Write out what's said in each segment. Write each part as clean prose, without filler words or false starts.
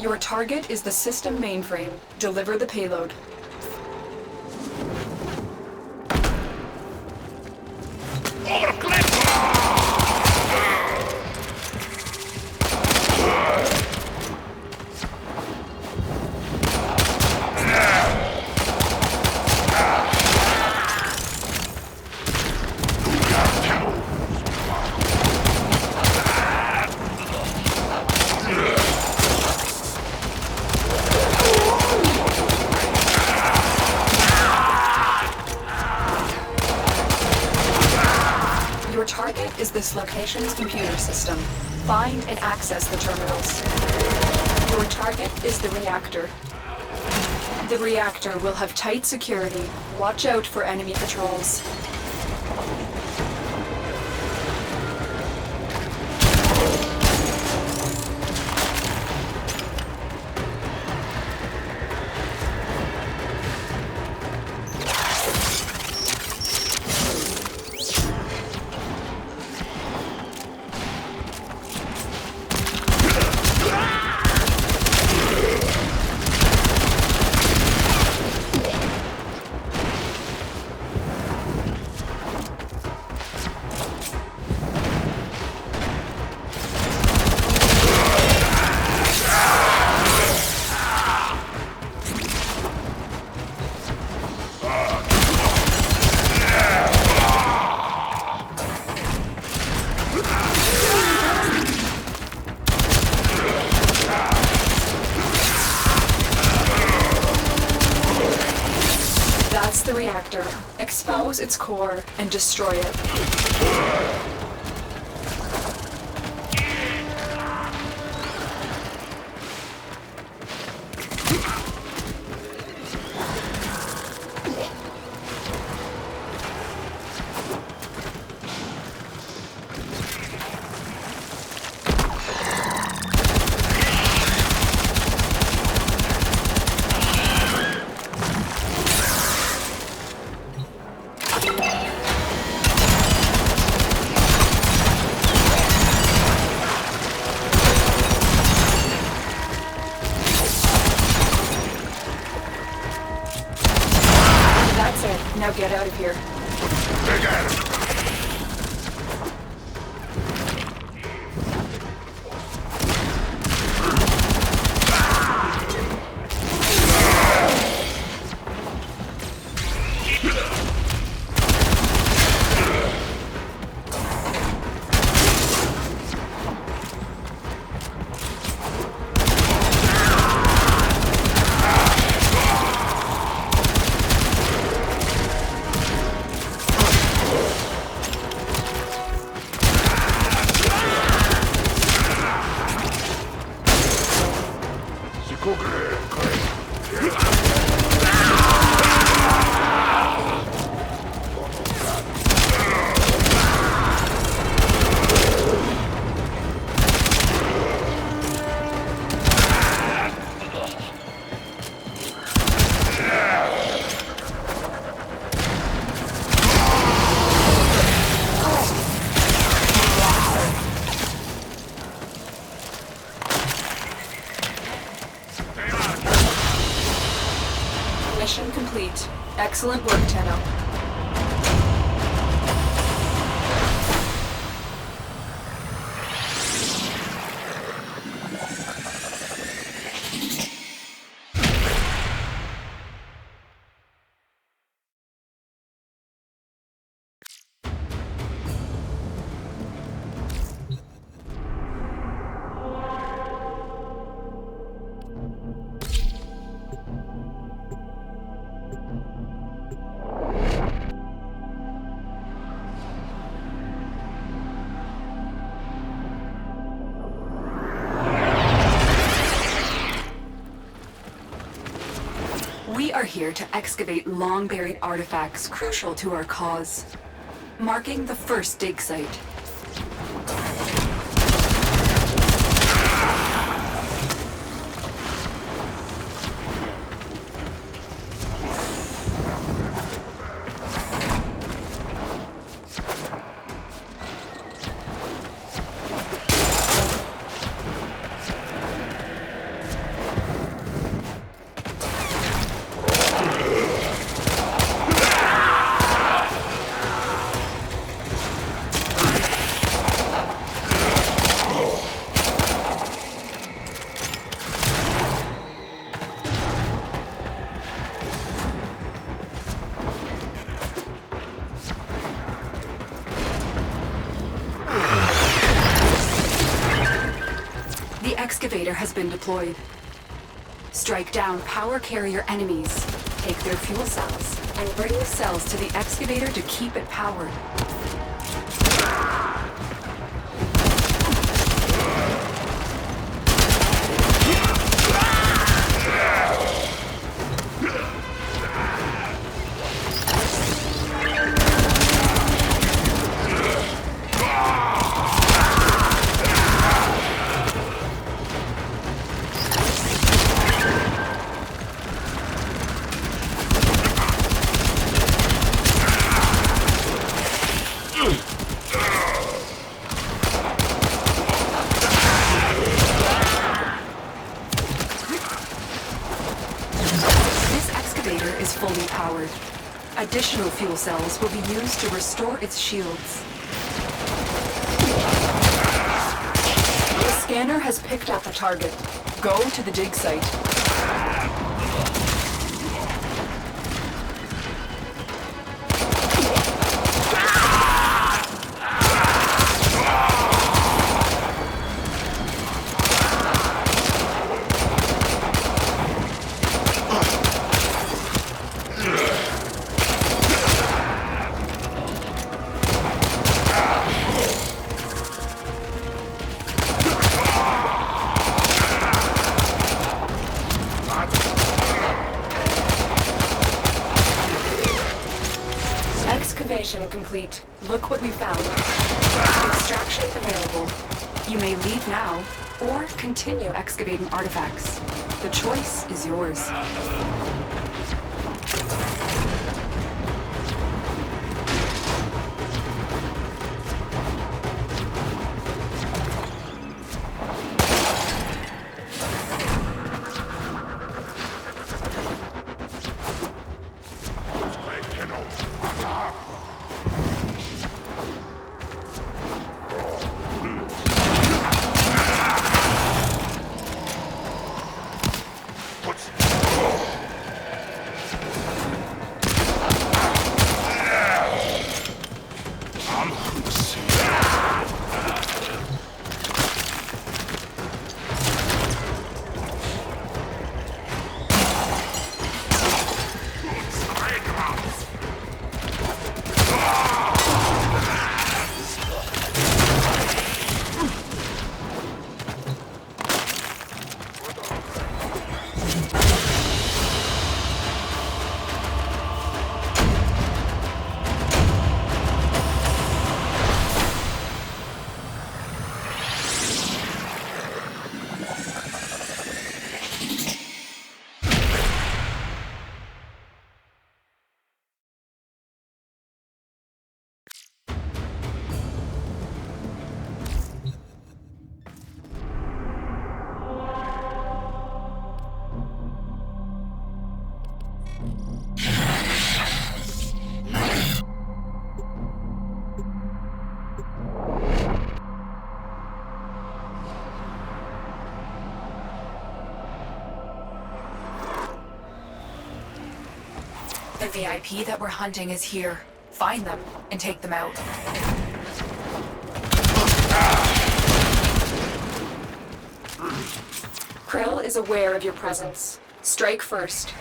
Your target is the system mainframe. Deliver the payload. Your target is this location's computer system. Find and access the terminals. Your target is the reactor. The reactor will have tight security. Watch out for enemy patrols. That's the reactor. Expose its core and destroy it. That's it. Now get out of here. Mission complete. Excellent work, Tenno. We are here to excavate long-buried artifacts crucial to our cause, marking the first dig site. excavator has been deployed. Strike down power carrier enemies, take their fuel cells, and bring the cells to the excavator to keep it powered. Additional fuel cells will be used to restore its shields. The scanner has picked up a target. Go to the dig site. Excavation complete. Look what we found. Extraction available. You may leave now, or continue excavating artifacts. The choice is yours. The VIP that we're hunting is here. Find them and take them out. Krill is aware of your presence. Strike first.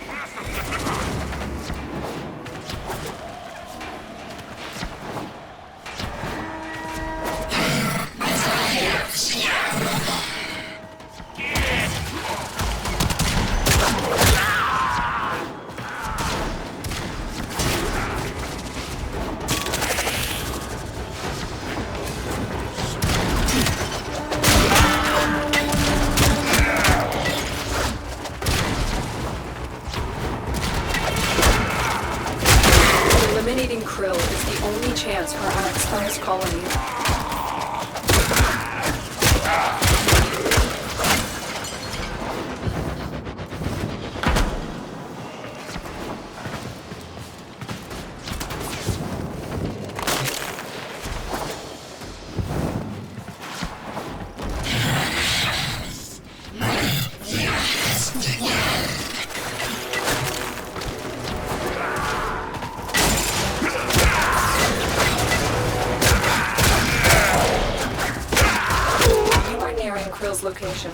location.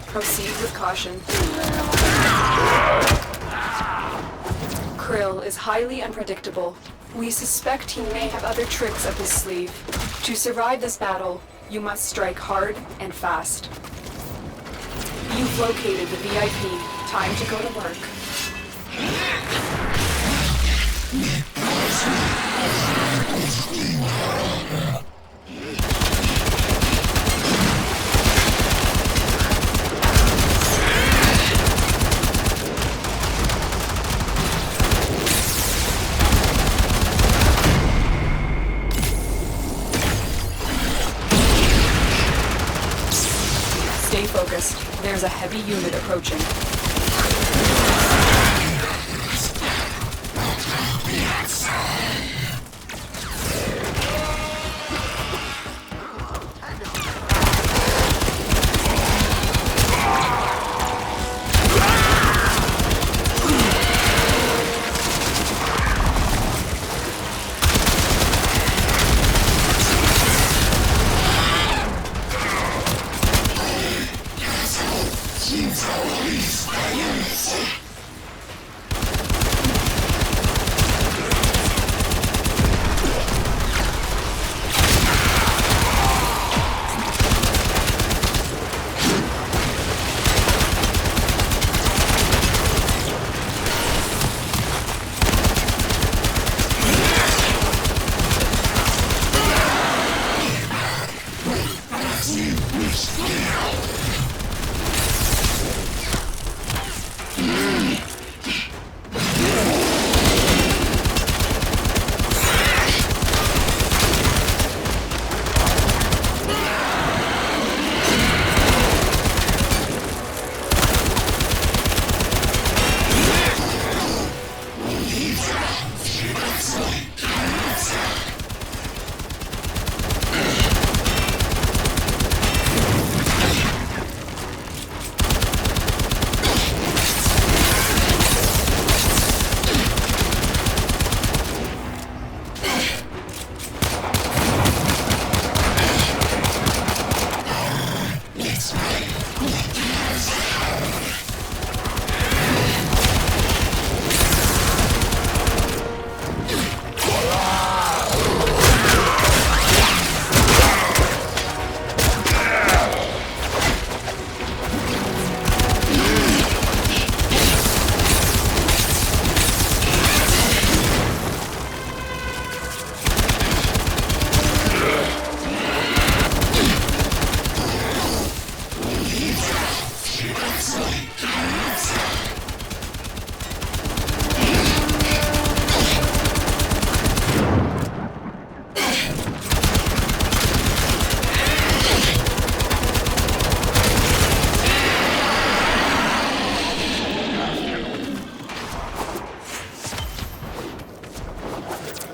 Proceed with caution. Krill is highly unpredictable. We suspect he may have other tricks up his sleeve. To survive this battle, you must strike hard and fast. You've located the VIP. Time to go to work. Stay focused. There's a heavy unit approaching.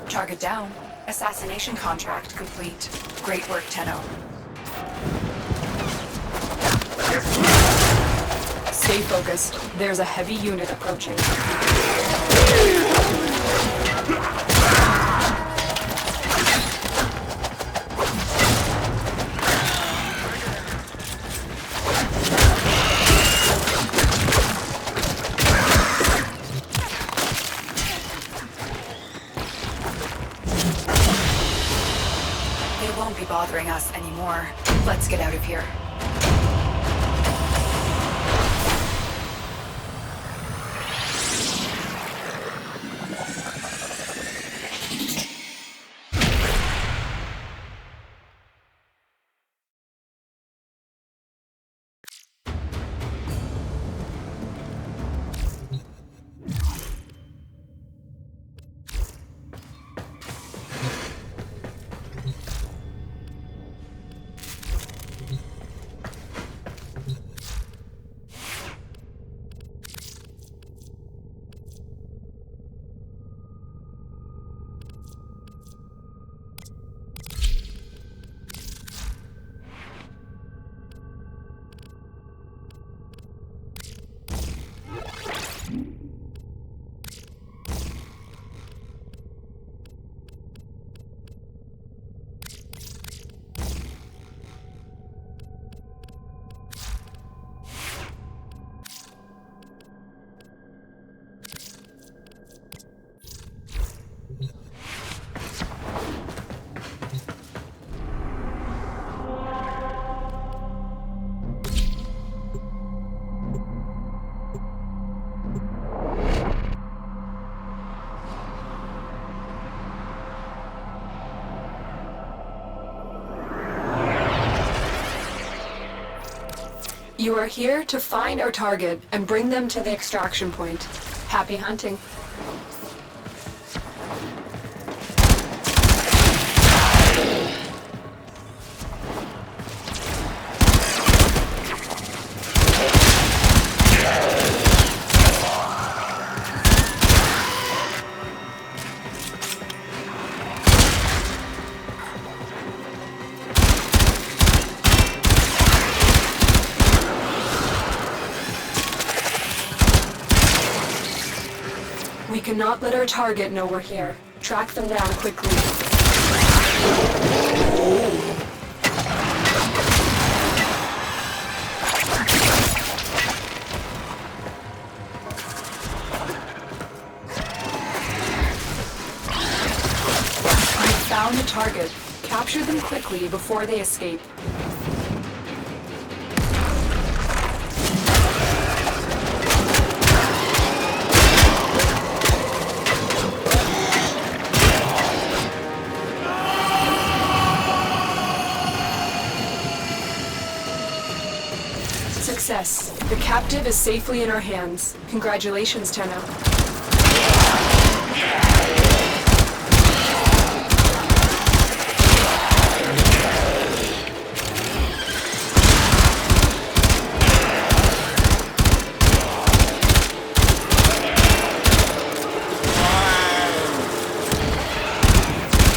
Target down. Assassination contract complete. Great work, Tenno. Stay focused. There's a heavy unit approaching. They won't be bothering us anymore. Let's get out of here. You are here to find our target and bring them to the extraction point. Happy hunting. We cannot let our target know we're here. Track them down quickly. We found the target. Capture them quickly before they escape. Success. The captive is safely in our hands. Congratulations, Tenno.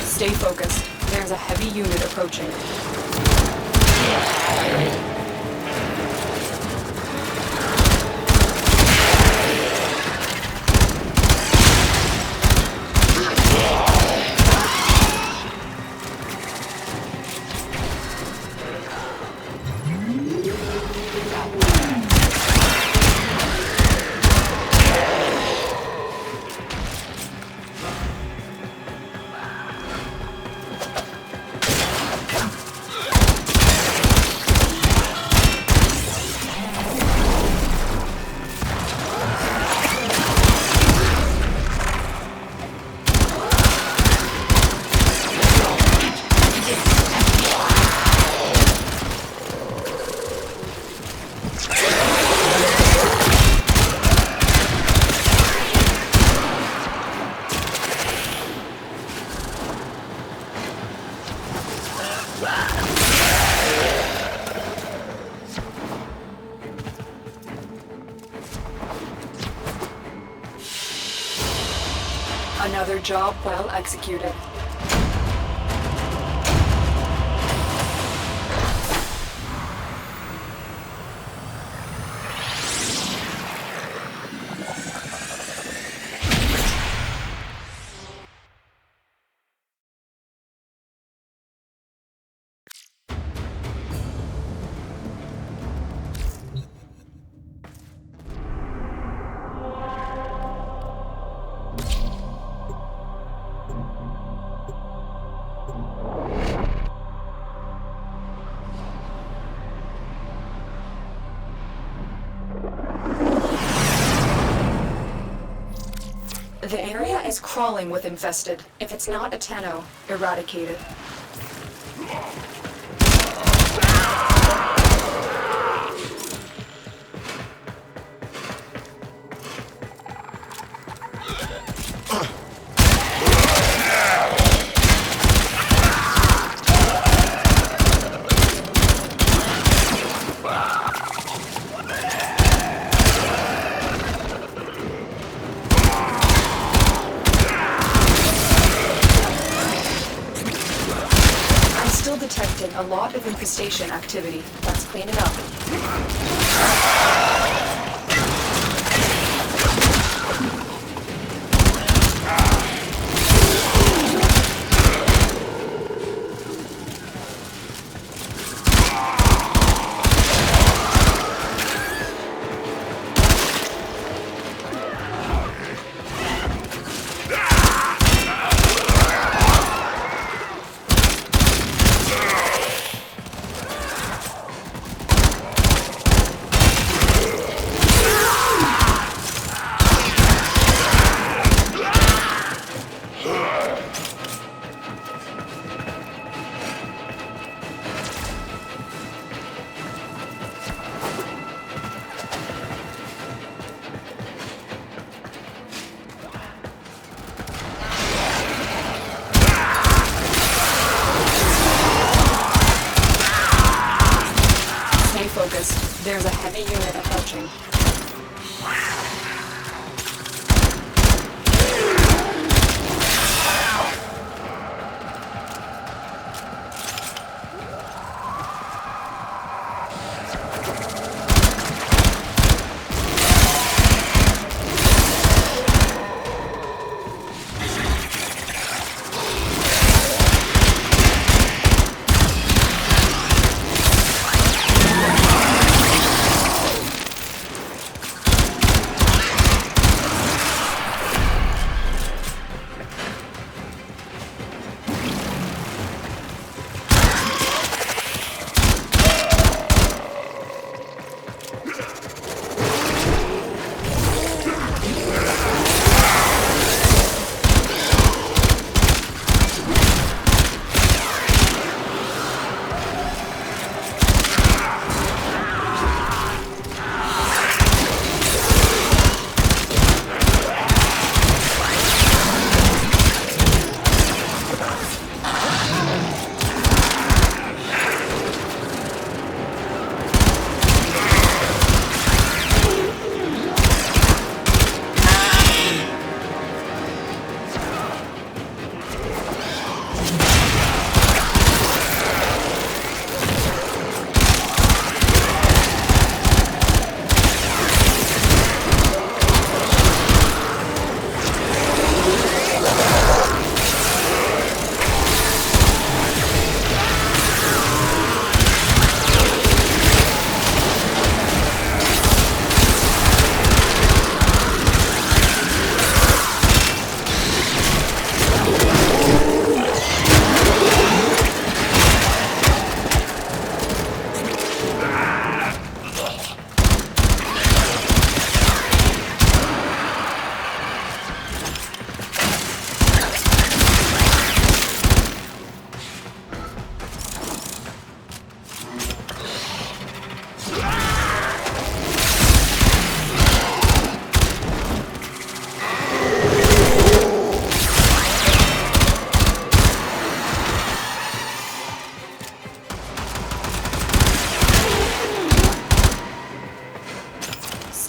Stay focused. There's a heavy unit approaching. Another job well executed. The area is crawling with infested. If it's not a Tenno, eradicate it. Detecting a lot of infestation activity. Let's clean it up. There's a heavy unit approaching.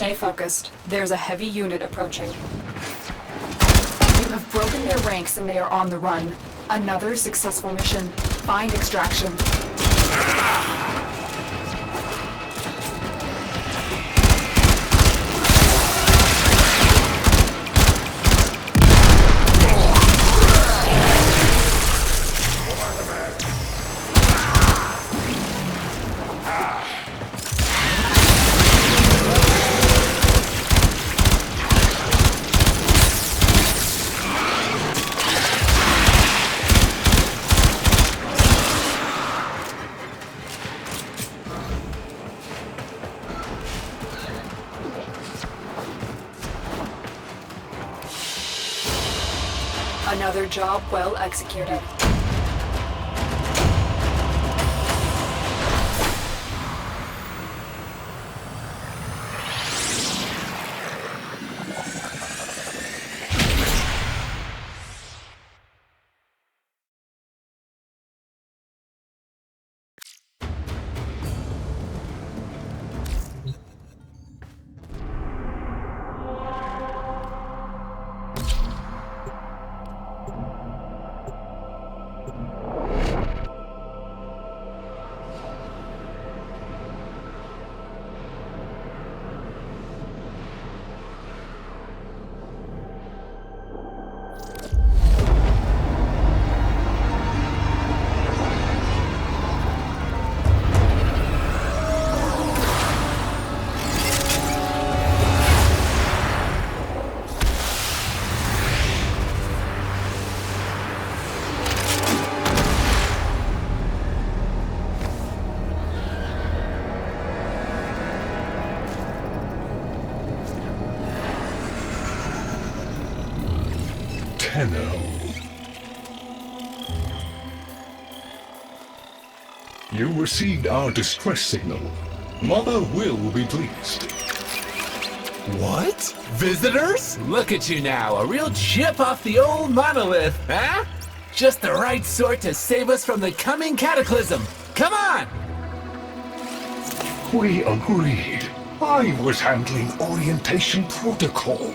Stay focused. There's a heavy unit approaching. You have broken their ranks and they are on the run. Another successful mission. Find extraction. Another job well executed. You received our distress signal. Mother will be pleased. What? Visitors? Look at you now, a real chip off the old monolith, huh? Just the right sort to save us from the coming cataclysm. Come on! We agreed. I was handling orientation protocol.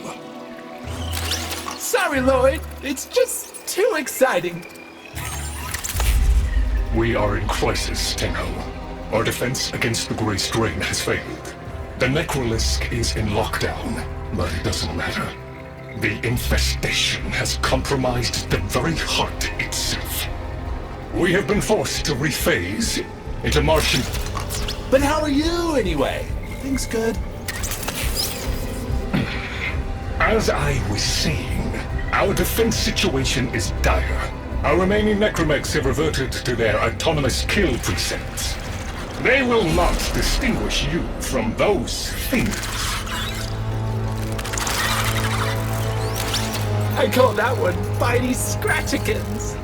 Sorry, Lloyd. It's just too exciting. We are in crisis, Tenno. Our defense against the Grey Strain has failed. The Necrolisk is in lockdown, but it doesn't matter. The infestation has compromised the very heart itself. We have been forced to rephase into Martian... But how are you, anyway? Things good? As I was saying, our defense situation is dire. Our remaining necromechs have reverted to their autonomous kill precepts. They will not distinguish you from those things. I call that one Bitey Scratchikins.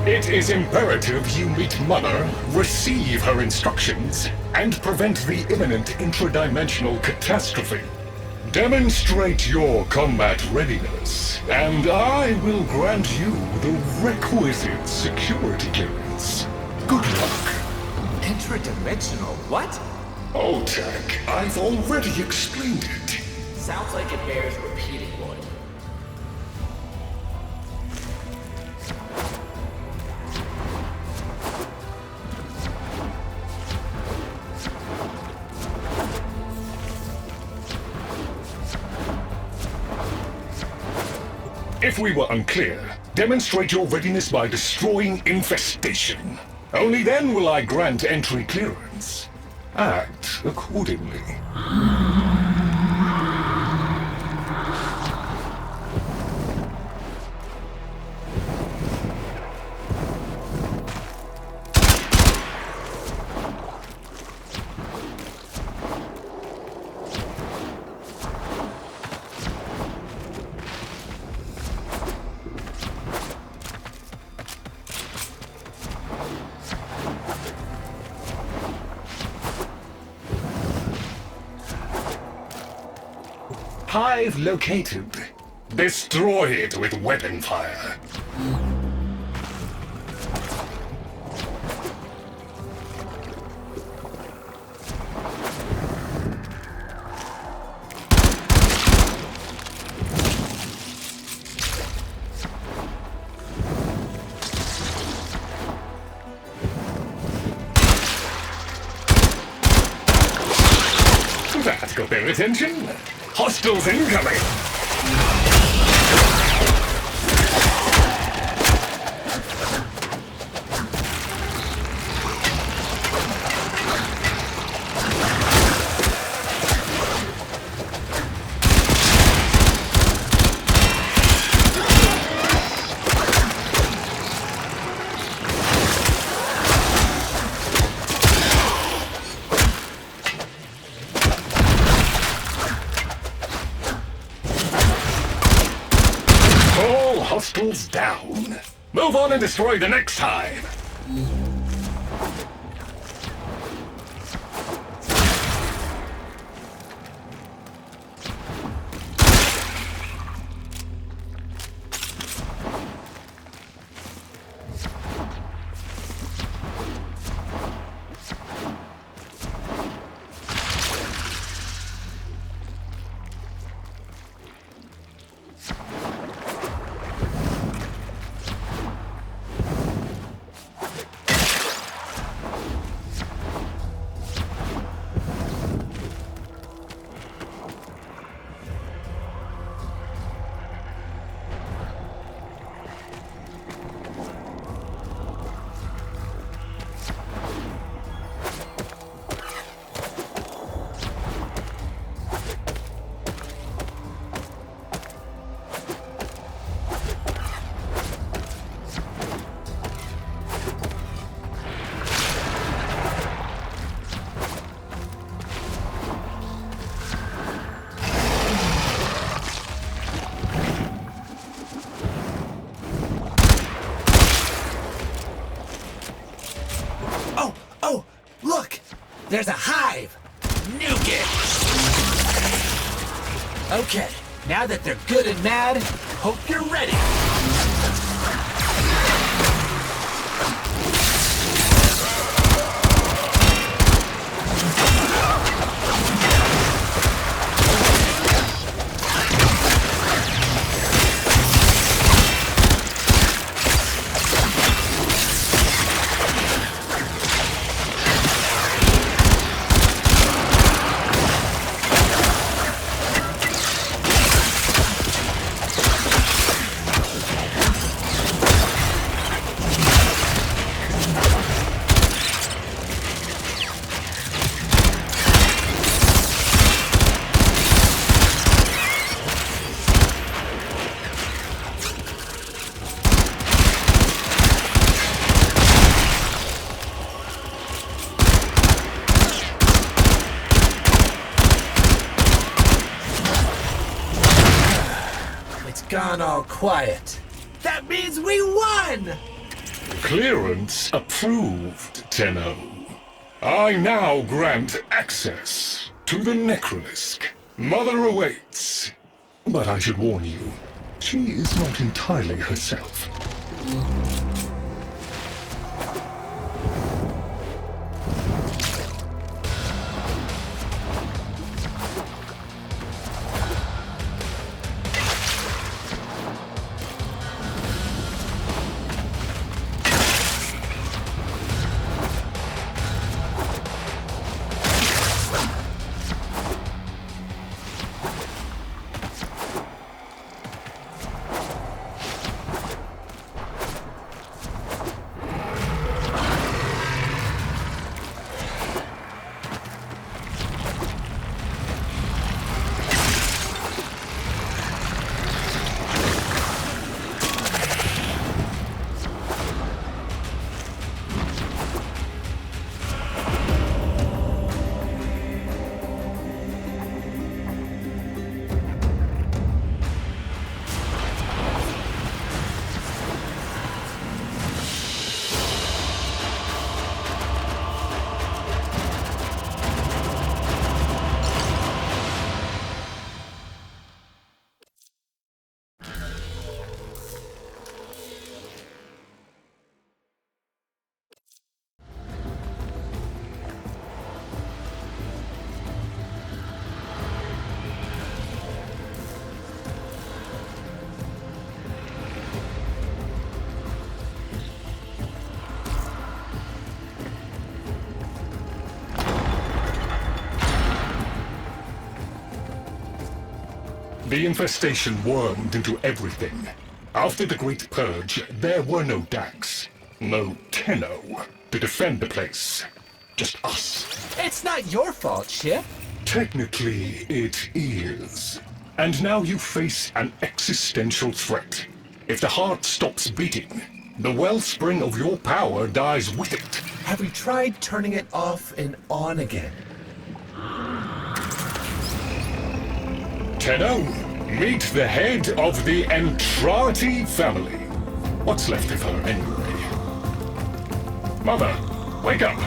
It is imperative you meet Mother, receive her instructions, and prevent the imminent intradimensional catastrophe. Demonstrate your combat readiness, and I will grant you the requisite security clearance. Good luck. Intradimensional what? Oh, Jack, I've already explained it. Sounds like it bears repeating, Lloyd. If we were unclear, demonstrate your readiness by destroying infestation. Only then will I grant entry clearance. Act accordingly. Hive located. Destroy it with weapon fire. That got their attention. Hostiles incoming! Hostiles down. Move on and destroy the next hive. Oh, look! There's a hive! Nuke it! Okay, now that they're good and mad, hope you're ready! gone all quiet. That means we won! Clearance approved, Tenno. I now grant access to the Necrolisk. Mother awaits. But I should warn you, she is not entirely herself. The infestation wormed into everything. After the Great Purge, there were no Dax, no Tenno to defend the place. Just us. It's not your fault, Chip. Technically, it is. And now you face an existential threat. If the heart stops beating, the wellspring of your power dies with it. Have we tried turning it off and on again? Tenno, meet the head of the Entrati family. What's left of her, anyway? Mother, wake up!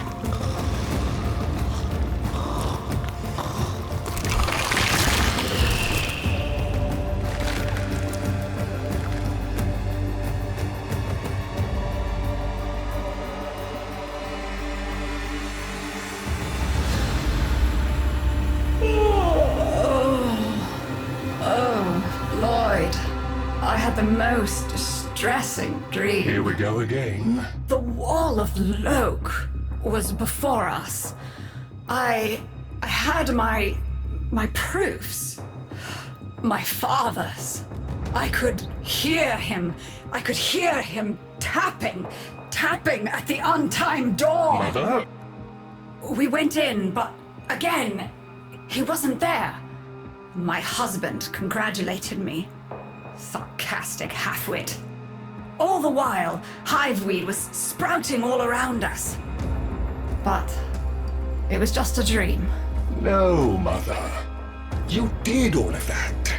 I had the most distressing dream. Here we go again. The wall of Loke was before us. I had my proofs. My father's. I could hear him. I could hear him tapping at the untimed door. Mother? We went in, but again, he wasn't there. My husband congratulated me. Sarcastic halfwit. All the while, hiveweed was sprouting all around us. But it was just a dream. No, Mother. You did all of that.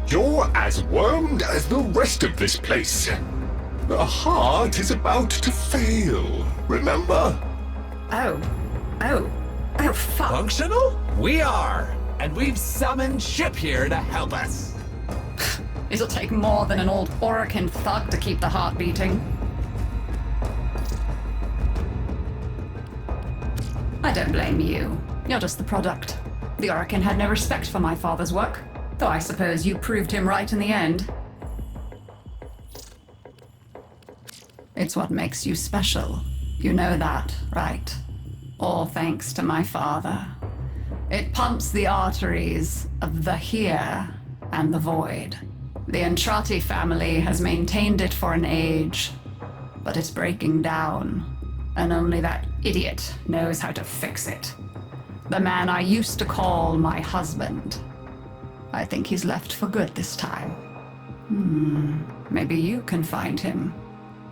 You're as wormed as the rest of this place. The heart is about to fail, remember? Oh, fuck. Functional? We are! And we've summoned Chip here to help us. It'll take more than an old Orokin thug to keep the heart beating. I don't blame you. You're just the product. The Orokin had no respect for my father's work, though I suppose you proved him right in the end. It's what makes you special. You know that, right? All thanks to my father. It pumps the arteries of the here and the void. The Entrati family has maintained it for an age, but it's breaking down, and only that idiot knows how to fix it. The man I used to call my husband. I think he's left for good this time. Maybe you can find him.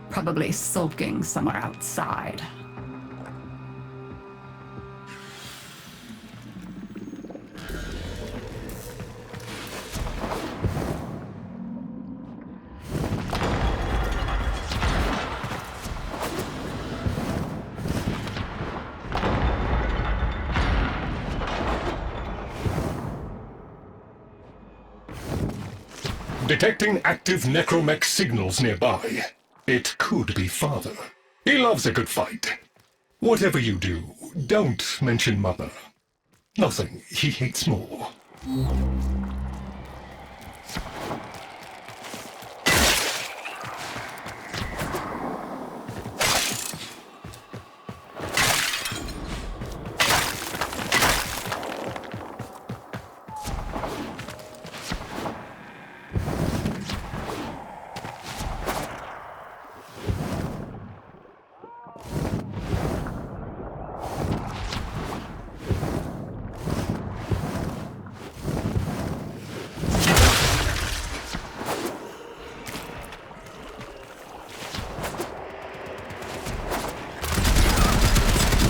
Probably sulking somewhere outside. Detecting active necromech signals nearby. It could be Father. He loves a good fight. Whatever you do, don't mention Mother. Nothing he hates more.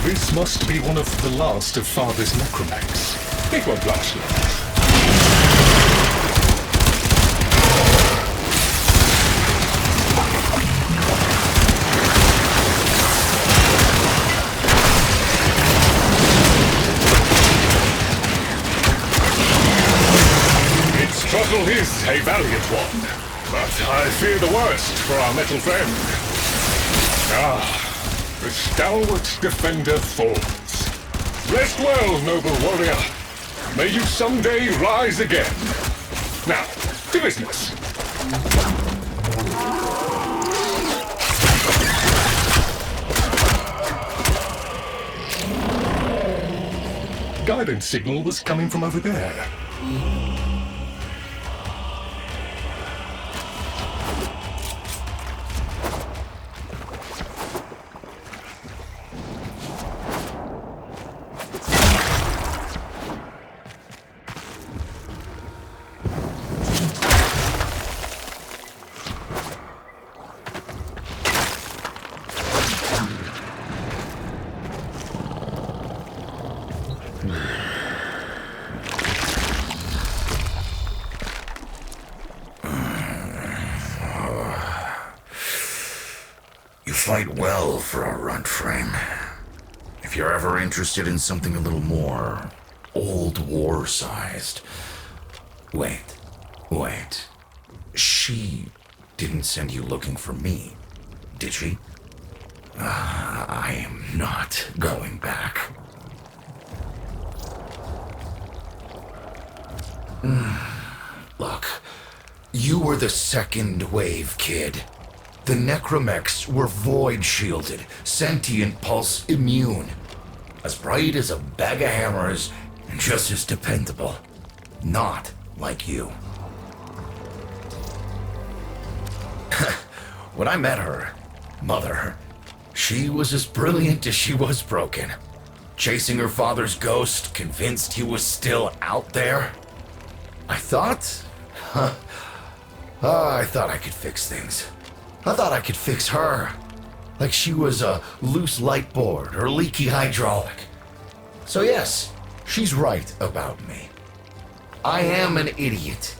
This must be one of the last of Father's necromechs. It won't last long. Its struggle is a valiant one, but I fear the worst for our metal friend. The stalwart defender falls. Rest well, noble warrior. May you someday rise again. Now, to business. Guidance signal was coming from over there. You fight well for a Warframe. If you're ever interested in something a little more old war-sized... Wait. She didn't send you looking for me, did she? I am not going back. Look, you were the second wave, kid. The necromechs were void-shielded, sentient pulse immune. As bright as a bag of hammers, and just as dependable. Not like you. When I met her, Mother, she was as brilliant as she was broken. Chasing her father's ghost, convinced he was still out there. I thought I could fix things. I thought I could fix her. Like she was a loose light board or leaky hydraulic. So yes, she's right about me. I am an idiot,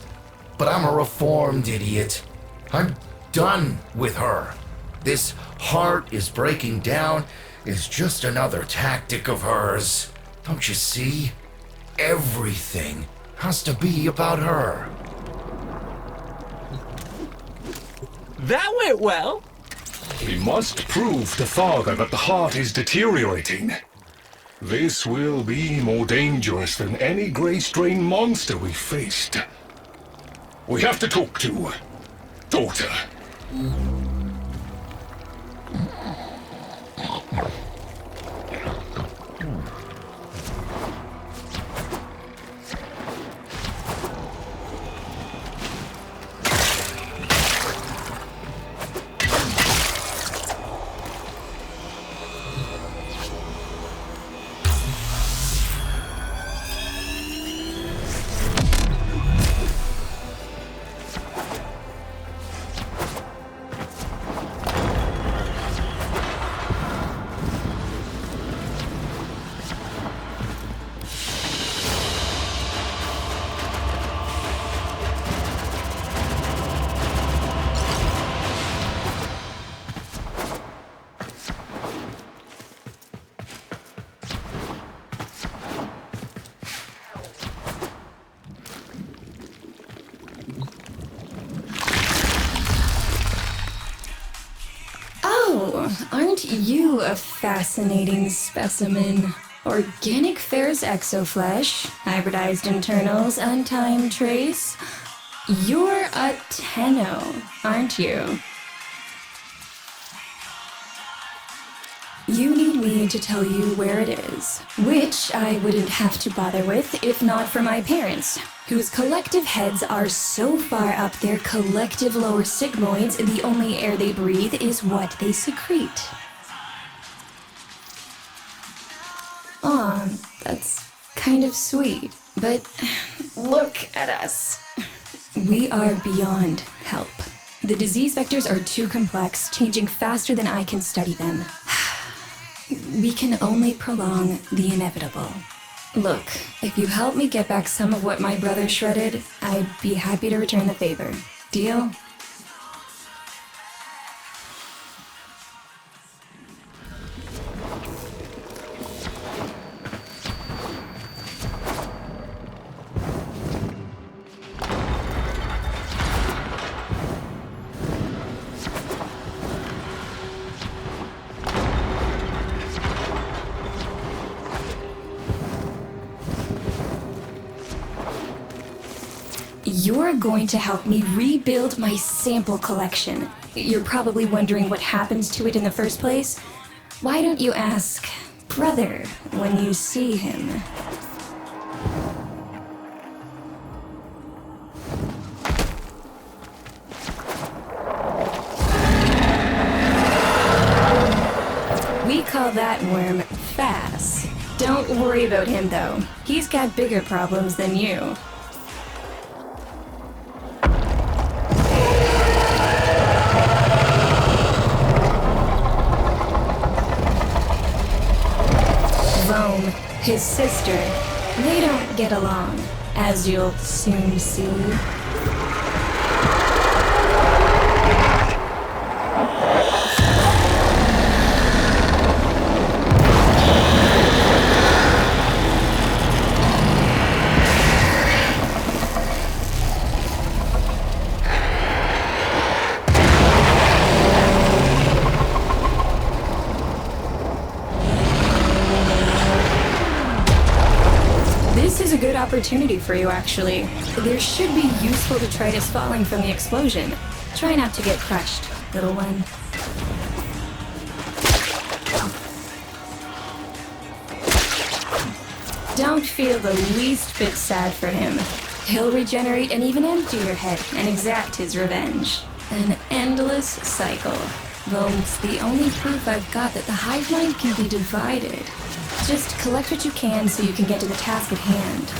but I'm a reformed idiot. I'm done with her. This heart is breaking down is just another tactic of hers. Don't you see? Everything has to be about her. That went well. We must prove to Father that the heart is deteriorating. This will be more dangerous than any Grey Strain monster we faced. We have to talk to Daughter. Aren't you a fascinating specimen? Organic ferrous exoflesh, hybridized internals, untimed trace. You're a Tenno, aren't you? You need me to tell you where it is, which I wouldn't have to bother with if not for my parents, whose collective heads are so far up their collective lower sigmoids the only air they breathe is what they secrete. Aw, that's kind of sweet, but look at us. We are beyond help. The disease vectors are too complex, changing faster than I can study them. We can only prolong the inevitable. Look, if you help me get back some of what my brother shredded, I'd be happy to return the favor. Deal? You're going to help me rebuild my sample collection. You're probably wondering what happens to it in the first place. Why don't you ask brother when you see him? We call that worm Fass. Don't worry about him though. He's got bigger problems than you. His sister, they don't get along, as you'll soon see. Good opportunity for you, actually. There should be useful detritus falling from the explosion. Try not to get crushed, little one. Don't feel the least bit sad for him. He'll regenerate and even empty your head and exact his revenge. An endless cycle. Though it's the only proof I've got that the hive mind can be divided. Just collect what you can so you can get to the task at hand.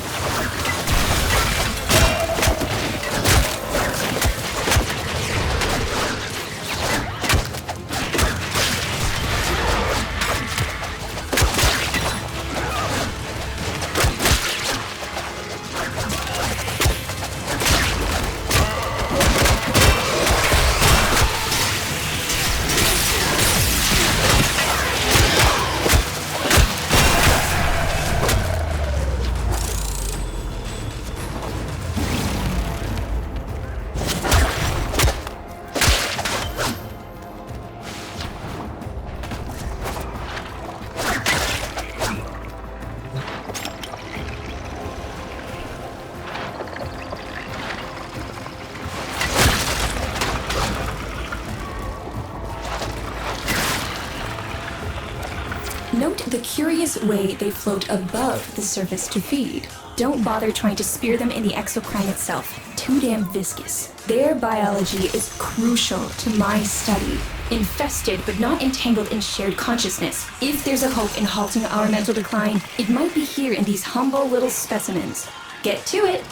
Note the curious way they float above the surface to feed. Don't bother trying to spear them in the exocrine itself. Too damn viscous. Their biology is crucial to my study. Infested but not entangled in shared consciousness. If there's a hope in halting our mental decline, it might be here in these humble little specimens. Get to it!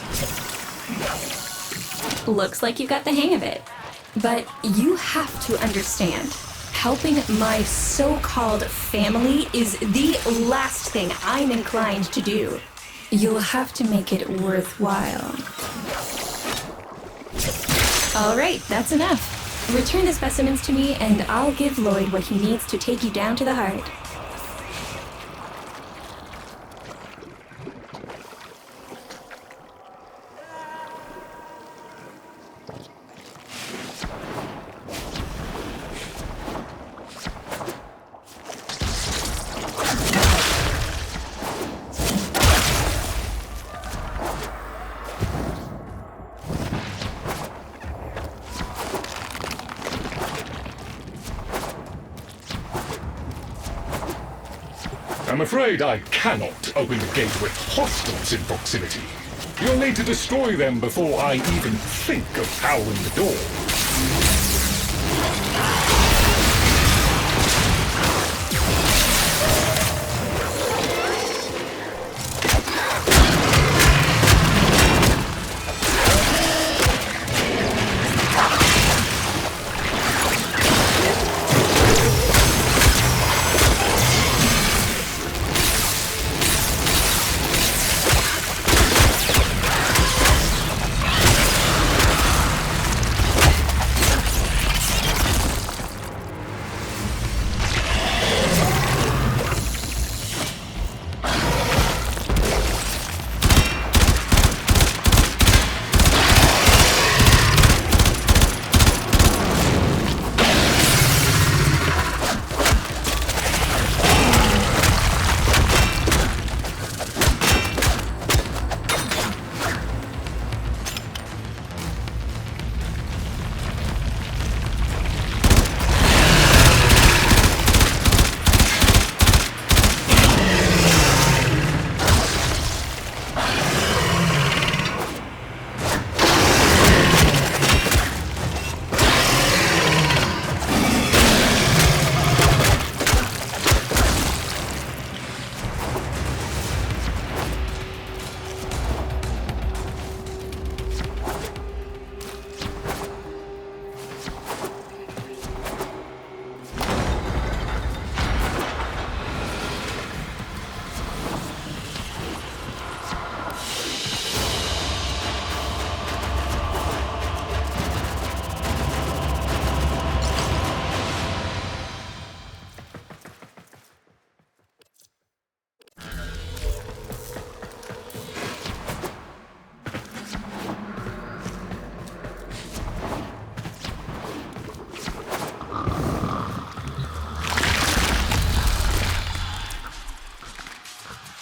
Looks like you got the hang of it. But you have to understand. Helping my so-called family is the last thing I'm inclined to do. You'll have to make it worthwhile. All right, that's enough. Return the specimens to me and I'll give Lloyd what he needs to take you down to the heart. I'm afraid I cannot open the gate with hostiles in proximity. You'll need to destroy them before I even think of powering the door.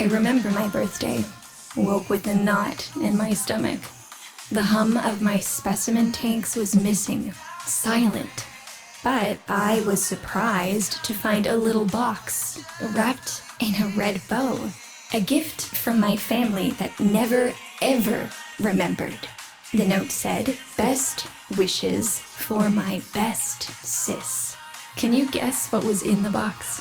I remember my birthday. Woke with a knot in my stomach. The hum of my specimen tanks was missing, silent. But I was surprised to find a little box wrapped in a red bow. A gift from my family that never, ever remembered. The note said, "Best wishes for my best sis." Can you guess what was in the box?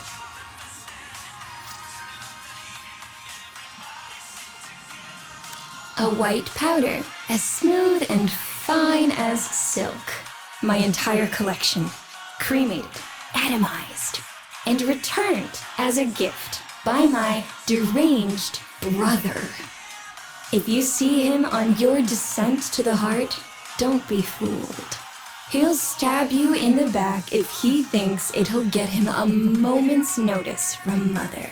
A white powder, as smooth and fine as silk. My entire collection, cremated, atomized, and returned as a gift by my deranged brother. If you see him on your descent to the heart, don't be fooled. He'll stab you in the back if he thinks it'll get him a moment's notice from Mother.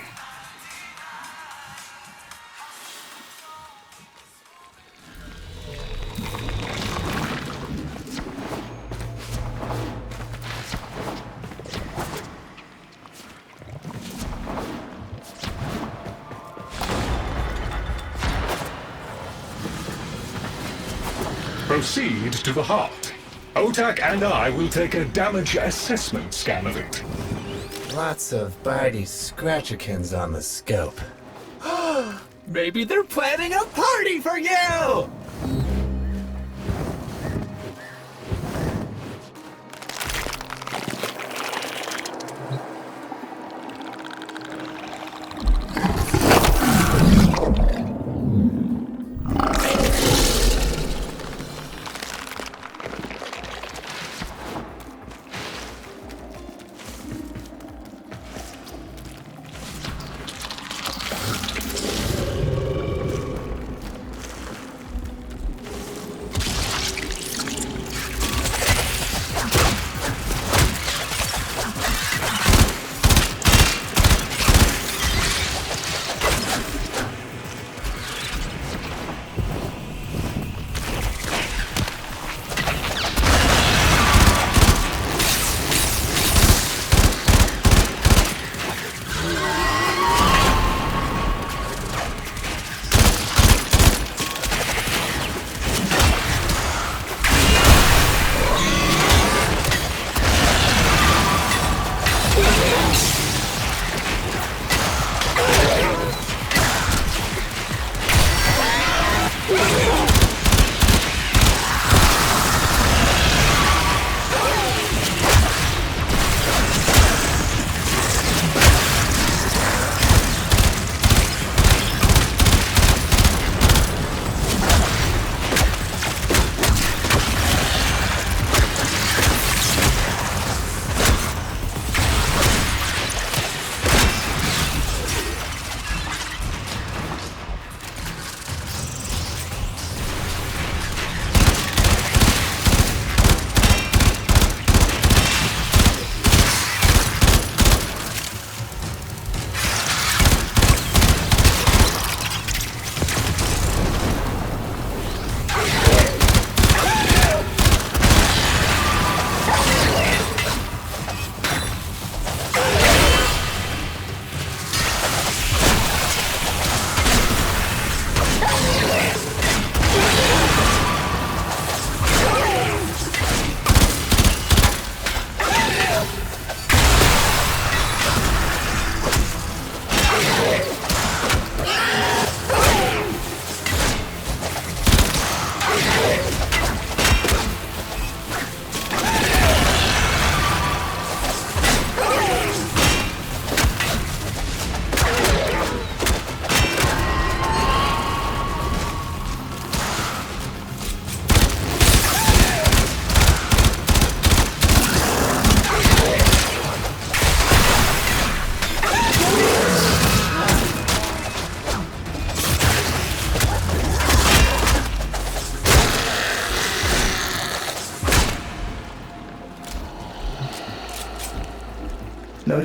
Proceed to the heart. Otak and I will take a damage assessment scan of it. Lots of Barty Scratchikins on the scope. Maybe they're planning a party for you!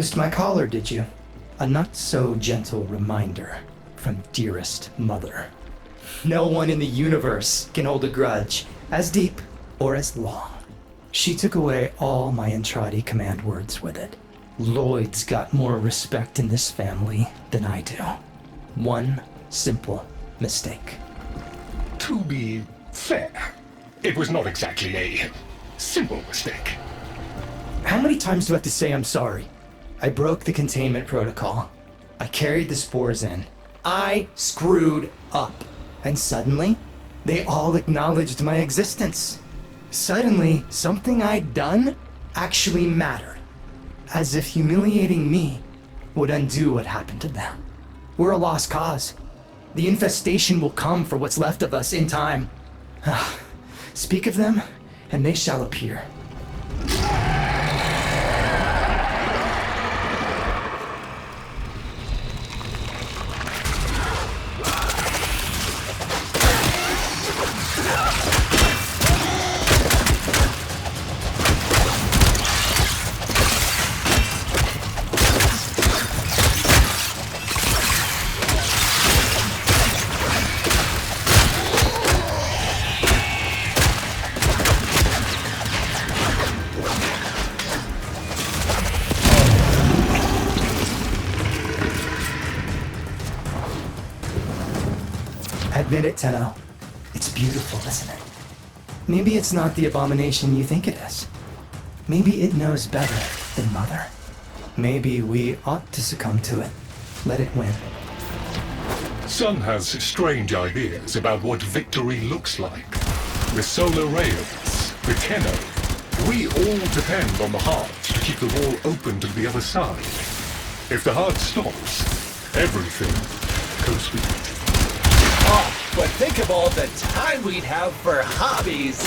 noticed my collar, did you? A not-so-gentle reminder from dearest mother. No one in the universe can hold a grudge as deep or as long. She took away all my Entrati command words with it. Lloyd's got more respect in this family than I do. One simple mistake. To be fair, it was not exactly a simple mistake. How many times do I have to say I'm sorry? I broke the containment protocol. I carried the spores in. I screwed up. And suddenly, they all acknowledged my existence. Suddenly, something I'd done actually mattered. As if humiliating me would undo what happened to them. We're a lost cause. The infestation will come for what's left of us in time. Speak of them, and they shall appear. Admit it, Tenno. It's beautiful, isn't it? Maybe it's not the abomination you think it is. Maybe it knows better than Mother. Maybe we ought to succumb to it. Let it win. Sun has strange ideas about what victory looks like. The solar rails, the Tenno. We all depend on the heart to keep the wall open to the other side. If the heart stops, everything goes with it. Oh, but think of all the time we'd have for hobbies.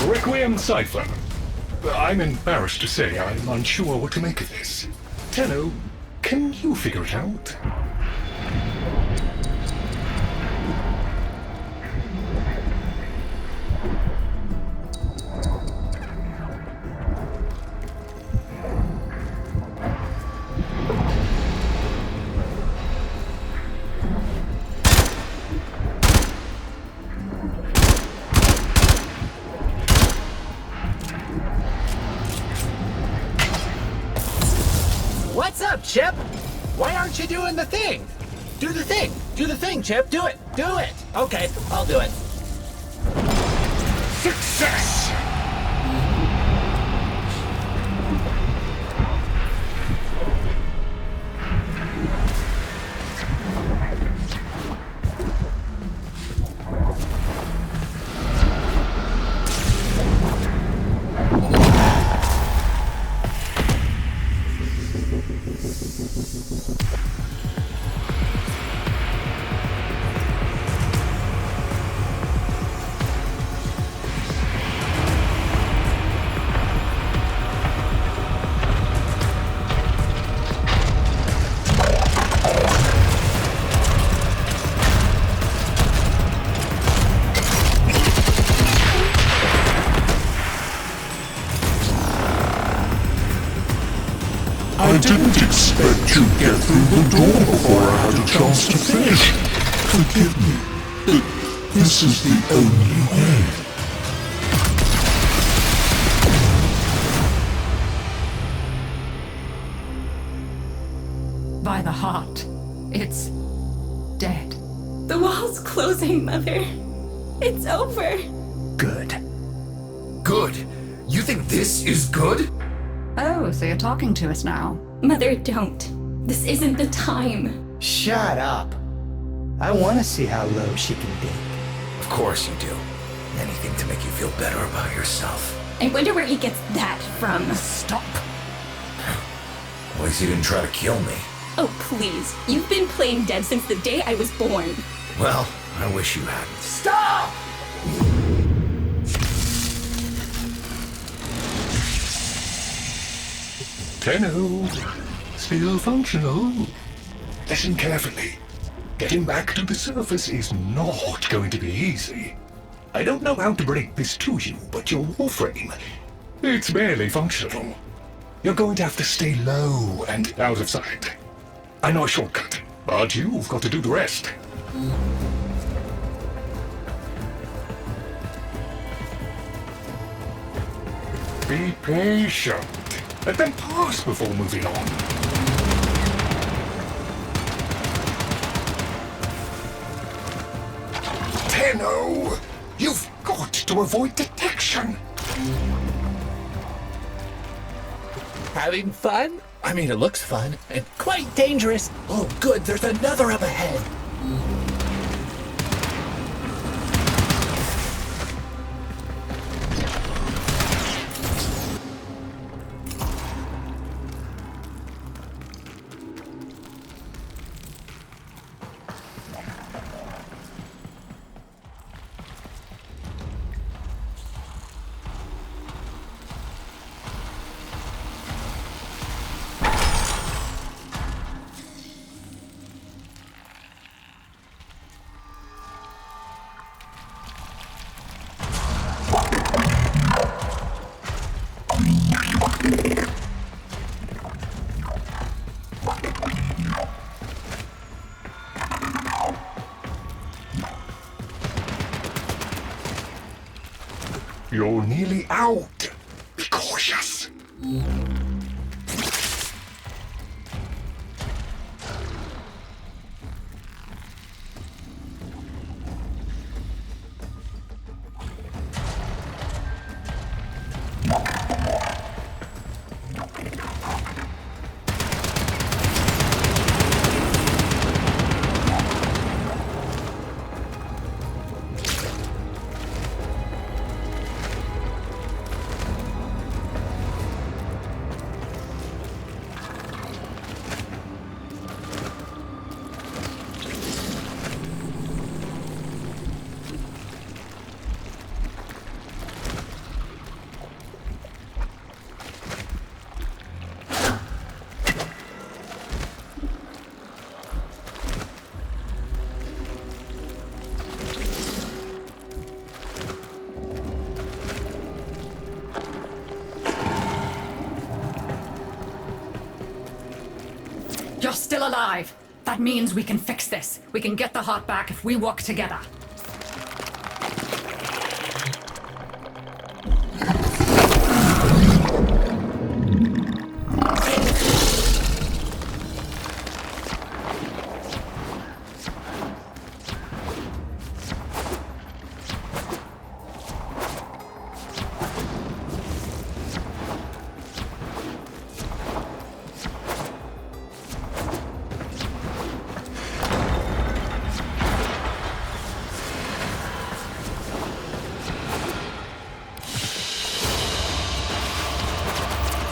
Requiem Cipher. I'm embarrassed to say I'm unsure what to make of this. Tenno, can you figure it out? What's up, Chip? Why aren't you doing the thing? Do the thing! Do the thing, Chip! Do it! Do it! Okay, I'll do it. Success! I didn't expect to get through the door before I had a chance to finish. Forgive me, but this is the only way. By the heart, it's dead. The wall's closing, Mother. It's over. Good. Good? You think this is good? Oh, so you're talking to us now. Mother, don't. This isn't the time. Shut up. I want to see how low she can dig. Of course you do. Anything to make you feel better about yourself. I wonder where he gets that from. Stop. At least you didn't try to kill me. Oh, please. You've been playing dead since the day I was born. Well, I wish you hadn't. Stop! Tenno, still functional. Listen carefully. Getting back to the surface is not going to be easy. I don't know how to break this to you, but your Warframe, it's barely functional. You're going to have to stay low and out of sight. I know a shortcut, but you've got to do the rest. Be patient. Let them pass before moving on. Tenno, you've got to avoid detection. Having fun? I mean, it looks fun and quite dangerous. Oh, good, there's another up ahead. You're nearly out. Be cautious. You're still alive. That means we can fix this. We can get the heart back if we work together.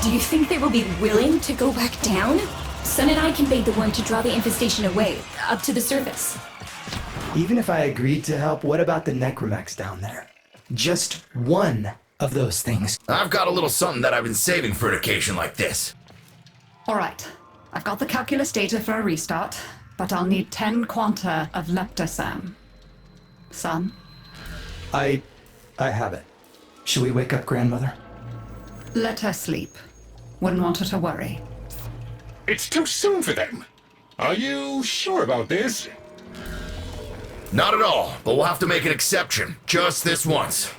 Do you think they will be willing to go back down? Sun and I can bait the worm to draw the infestation away, up to the surface. Even if I agreed to help, what about the necromechs down there? Just one of those things. I've got a little something that I've been saving for an occasion like this. All right. I've got the calculus data for a restart, but I'll need 10 quanta of leptosam. Son? I have it. Should we wake up grandmother? Let her sleep. Wouldn't want her to worry. It's too soon for them. Are you sure about this? Not at all, but we'll have to make an exception. Just this once.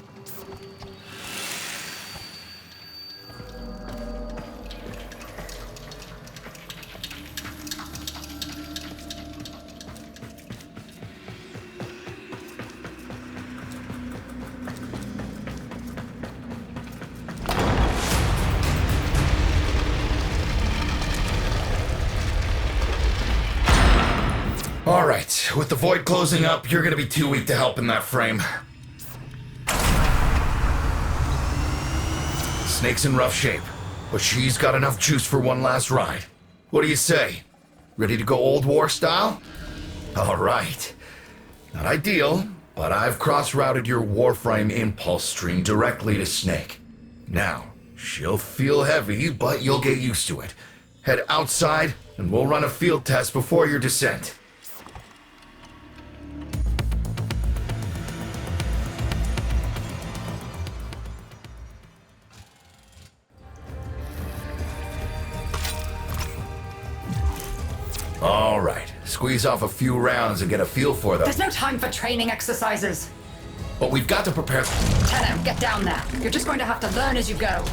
Alright, with the void closing up, you're gonna be too weak to help in that frame. Snake's in rough shape, but she's got enough juice for one last ride. What do you say? Ready to go old war style? Alright. Not ideal, but I've cross-routed your Warframe impulse stream directly to Snake. Now, she'll feel heavy, but you'll get used to it. Head outside, and we'll run a field test before your descent. All right, squeeze off a few rounds and get a feel for them. There's no time for training exercises. But we've got to prepare. Tenno, get down there. You're just going to have to learn as you go.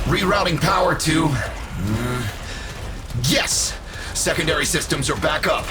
Rerouting power to... Yes! Secondary systems are back up.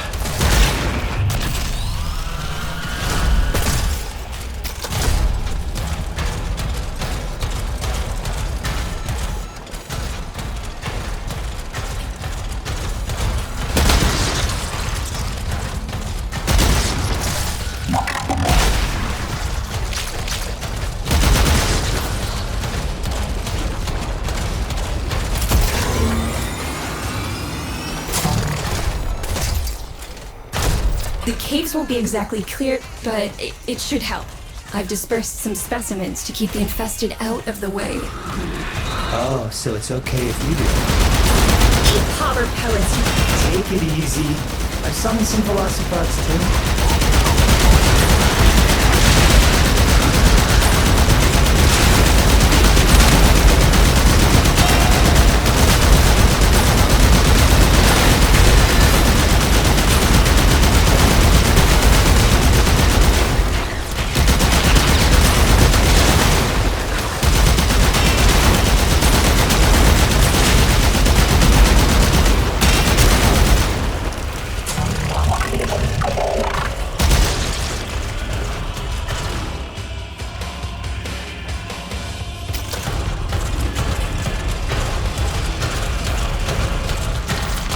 The caves won't be exactly clear, but it should help. I've dispersed some specimens to keep the infested out of the way. Oh, so it's okay if you do. Keep hover pellets. Take it easy. I've summoned some velocipods too.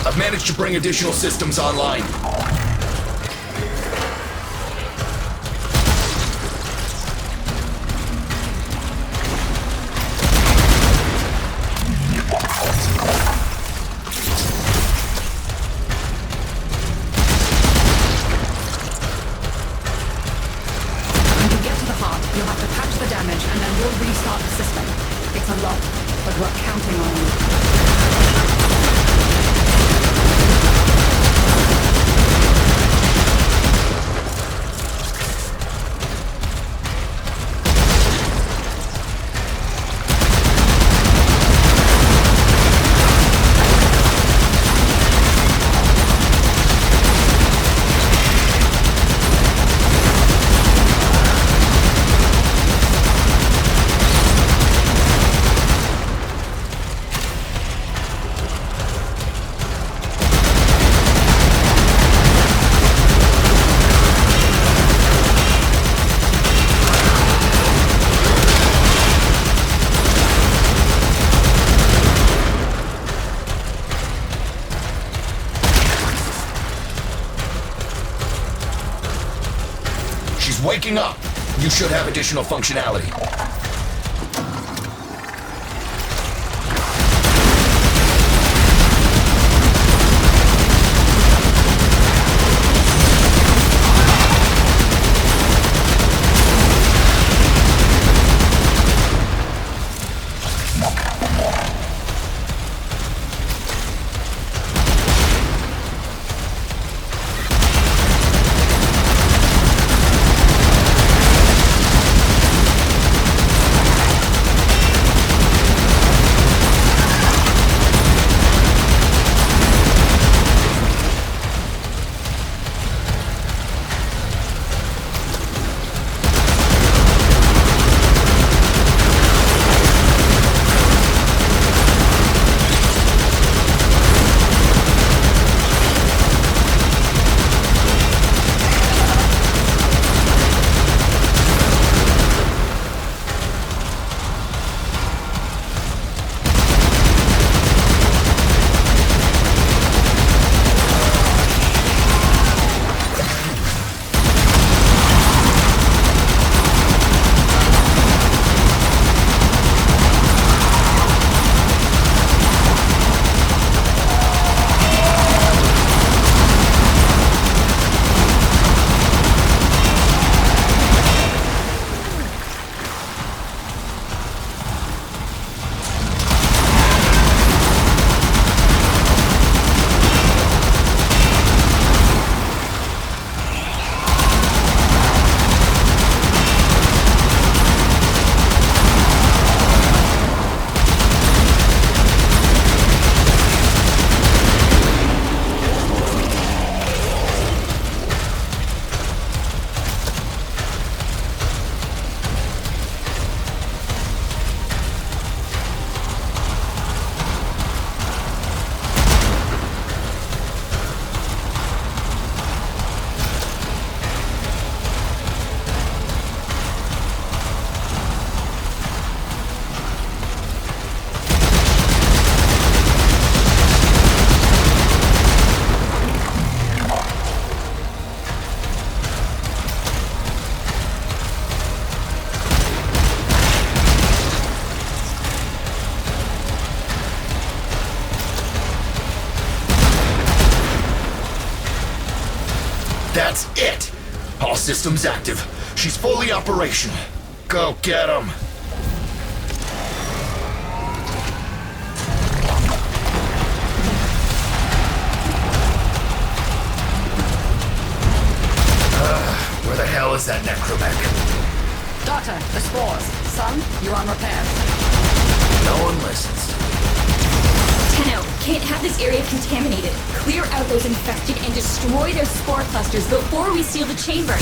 I've managed to bring additional systems online. will restart the system. It's a lot, but we're counting on you. She's waking up. You should have additional functionality. That's it! All systems active. She's fully operational. Go get 'em! Where the hell is that necromech? Doctor, the spores. Son, you're on repair. No one listens. Tenno, can't have this area contaminated. Clear out those infected and destroy their spore clusters before we seal the chamber.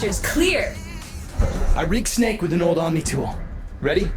thrusters clear. I rig Snake with an old Omni tool. Ready?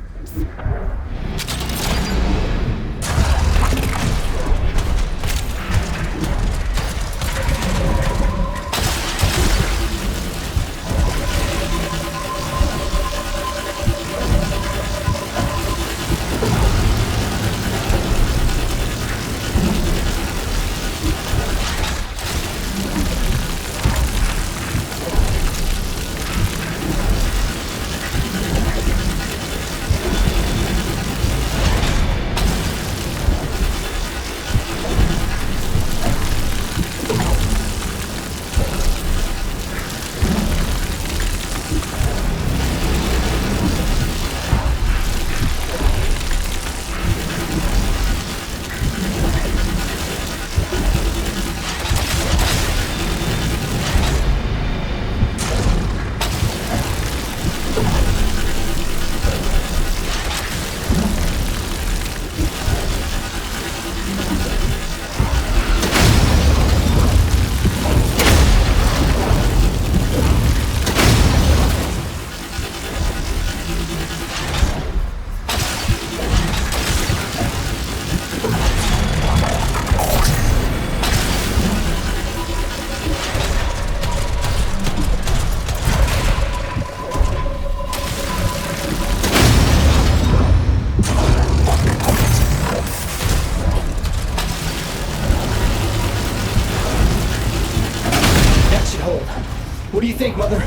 What do you think, Mother?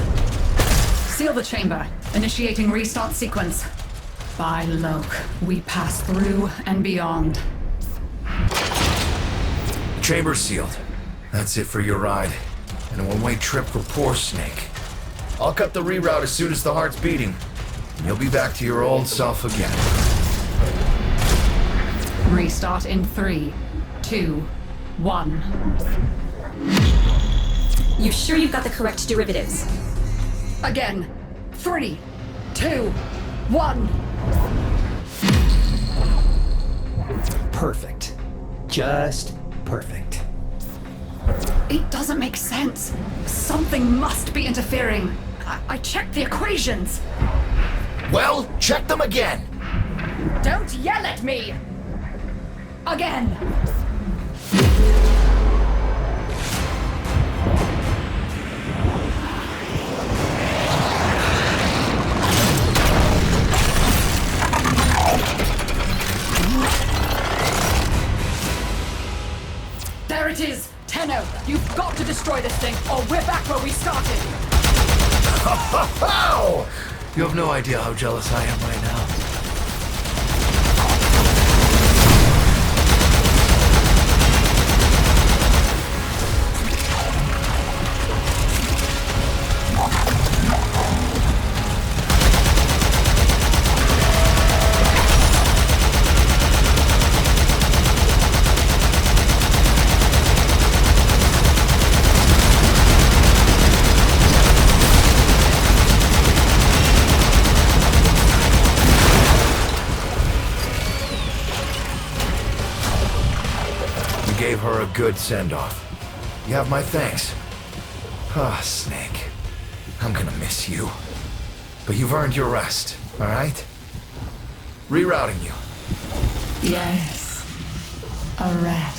Seal the chamber. Initiating restart sequence. By Loke, we pass through and beyond. Chamber's sealed. That's it for your ride. And a one-way trip for poor Snake. I'll cut the reroute as soon as the heart's beating. And you'll be back to your old self again. Restart in 3, 2, 1. You sure you've got the correct derivatives? Again. 3, 2, 1. Perfect. Just perfect. It doesn't make sense. Something must be interfering. I checked the equations. Well, check them again. Don't yell at me! Again! There it is! Tenno, you've got to destroy this thing, or we're back where we started! Ho! You have no idea how jealous I am right now. Gave her a good send-off. You have my thanks. Ah, Snake. I'm gonna miss you. But you've earned your rest, alright? Rerouting you. Yes. A rest.